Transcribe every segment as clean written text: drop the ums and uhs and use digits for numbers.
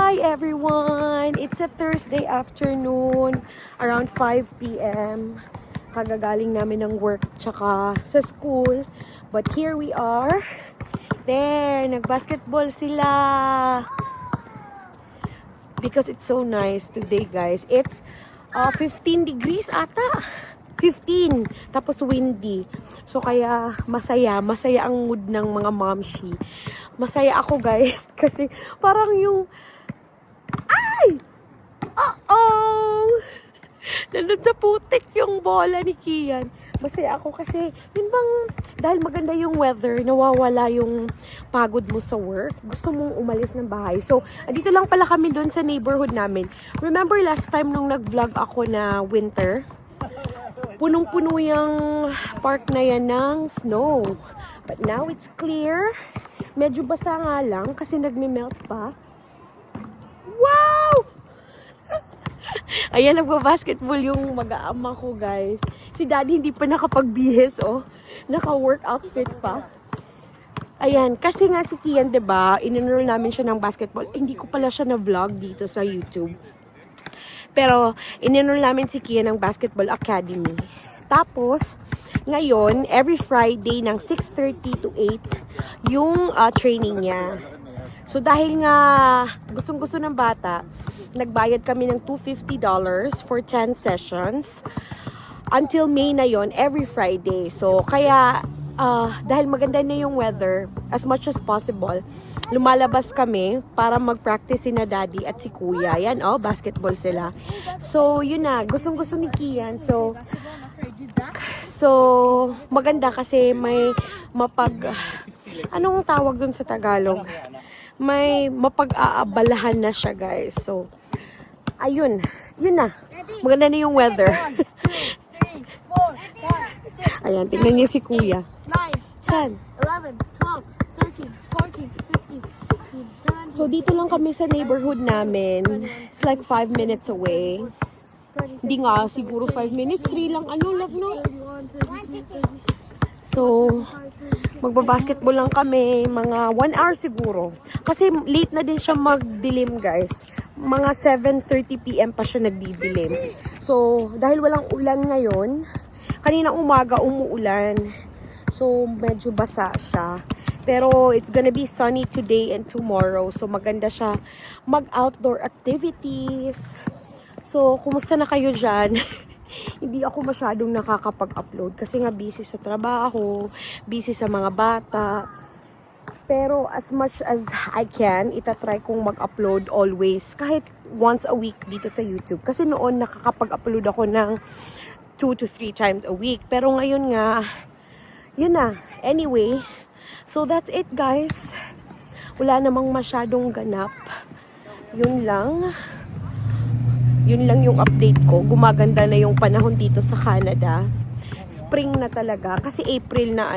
Hi everyone! It's a Thursday afternoon, around 5 p.m. Kagagaling namin ng work tsaka sa school. But here we are. There, nag-basketball sila. Because it's so nice today, guys. It's 15 degrees ata. 15. Tapos windy. So kaya masaya ang mood ng mga momshi. Masaya ako, guys, kasi parang yung nandun sa putik yung bola ni Kian. Masaya ako kasi, yun bang, dahil maganda yung weather, nawawala yung pagod mo sa work. Gusto mong umalis ng bahay. So, andito lang pala kami doon sa neighborhood namin. Remember last time nung nag-vlog ako na winter? Punong-puno yung park na yan ng snow. But now it's clear. Medyo basa nga lang kasi nagme-melt pa. Wow! Ayan, nagbabasketball yung mag-aama ko, guys. Si daddy hindi pa nakapagbihis, oh. Naka-work outfit pa. Ayan, kasi nga si Kian, diba, in-enroll namin siya ng basketball. Hindi ko pala siya na-vlog dito sa YouTube. Pero, in-enroll namin si Kian ng Basketball Academy. Tapos, ngayon, every Friday ng 6:30 to 8, yung training niya. So, dahil nga gustong-gusto ng bata, nagbayad kami ng $250 for 10 sessions. Until May na yon, every Friday. So, kaya, dahil maganda na yung weather, as much as possible, lumalabas kami para mag-practice si na daddy at si kuya. Yan, oh, basketball sila. So, yun na, gustong-gusto ni Kian. So, maganda kasi may anong tawag dun sa Tagalog? May mapag-aabalahan na siya, guys. So, ayun. Yun na. Maganda na yung weather. Ayan, tingnan niyo si kuya. 10, 11, 12, 13, 14, 15, 16, 17. So, dito lang kami sa neighborhood namin. It's like 5 minutes away. Hindi nga, siguro 5 minutes. 3 lang, love, no? So, magbabasketball lang kami. Mga 1 hour siguro. Kasi late na din siya magdilim, guys. Mga 7:30 p.m. pa siya nagdidilim. So, dahil walang ulan ngayon, kanina umaga umuulan. So, medyo basa siya. Pero, it's gonna be sunny today and tomorrow. So, maganda siya mag-outdoor activities. So, kumusta na kayo dyan? Hindi ako masyadong nakakapag-upload kasi nga busy sa trabaho, busy sa mga bata. Pero as much as I can, itatry kong mag-upload always, kahit once a week dito sa YouTube. Kasi noon nakakapag-upload ako ng 2 to 3 times a week. Pero ngayon nga, yun na. Anyway, so that's it, guys. Wala namang masyadong ganap. Yun lang yung update ko. Gumaganda na yung panahon dito sa Canada. Spring na talaga. Kasi April na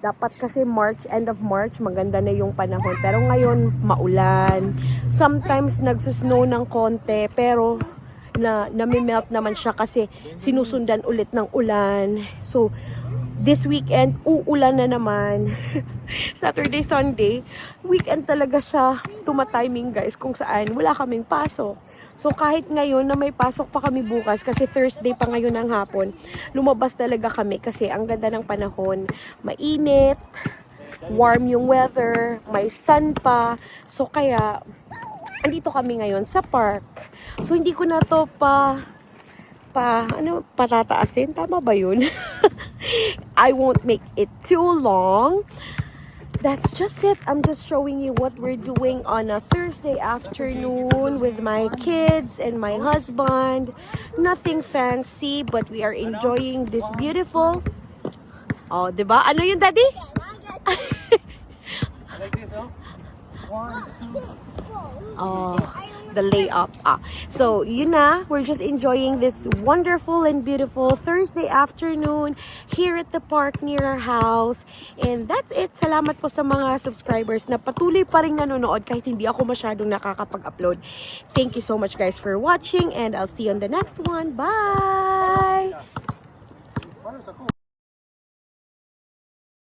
dapat kasi March, end of March, maganda na yung panahon. Pero ngayon, maulan. Sometimes nagsusnow ng konti, pero nami-melt naman siya kasi sinusundan ulit ng ulan. So, this weekend, uulan na naman. Saturday, Sunday, weekend talaga siya tumatiming, guys, kung saan wala kaming pasok. So, kahit ngayon na may pasok pa kami bukas, kasi Thursday pa ngayon ng hapon, lumabas talaga kami kasi ang ganda ng panahon. Mainit, warm yung weather, may sun pa. So, kaya, andito kami ngayon sa park. So, hindi ko na to patataasin. Tama ba yun? I won't make it too long. That's just it. I'm just showing you what we're doing on a Thursday afternoon with my kids and my husband. Nothing fancy, but we are enjoying this beautiful... Oh, diba? Ano yun, daddy? Like this, oh? 1, 2. Oh, the layup. So, yun na. We're just enjoying this wonderful and beautiful Thursday afternoon here at the park near our house. And that's it. Salamat po sa mga subscribers na patuloy pa rin nanonood kahit hindi ako masyadong nakakapag-upload. Thank you so much, guys, for watching, and I'll see you on the next one. Bye!